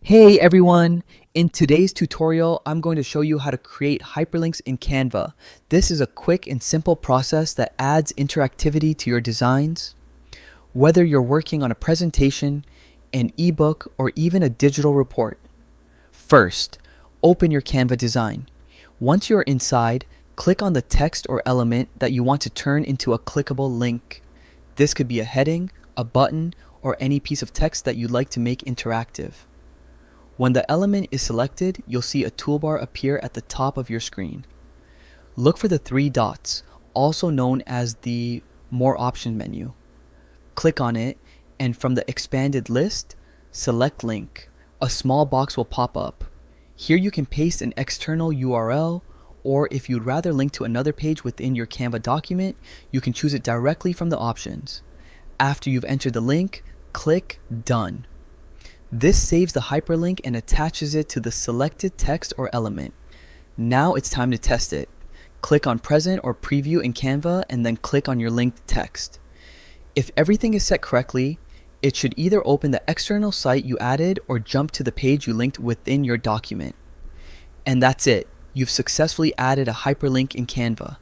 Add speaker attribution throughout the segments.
Speaker 1: Hey everyone! In today's tutorial, I'm going to show you how to create hyperlinks in Canva. This is a quick and simple process that adds interactivity to your designs. Whether you're working on a presentation, an ebook, or even a digital report. First, open your Canva design. Once you're inside, click on the text or element that you want to turn into a clickable link. This could be a heading, a button, or any piece of text that you'd like to make interactive. When the element is selected, you'll see a toolbar appear at the top of your screen. Look for the three dots, also known as the More Option menu. Click on it, and from the expanded list, select Link. A small box will pop up. Here you can paste an external URL, or if you'd rather link to another page within your Canva document, you can choose it directly from the options. After you've entered the link, click Done. This saves the hyperlink and attaches it to the selected text or element. Now it's time to test it. Click on Present or Preview in Canva and then click on your linked text. If everything is set correctly, it should either open the external site you added or jump to the page you linked within your document. And that's it. You've successfully added a hyperlink in Canva.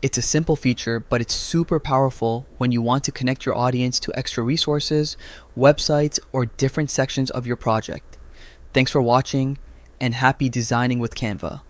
Speaker 1: It's a simple feature, but it's super powerful when you want to connect your audience to extra resources, websites, or different sections of your project. Thanks for watching, and happy designing with Canva.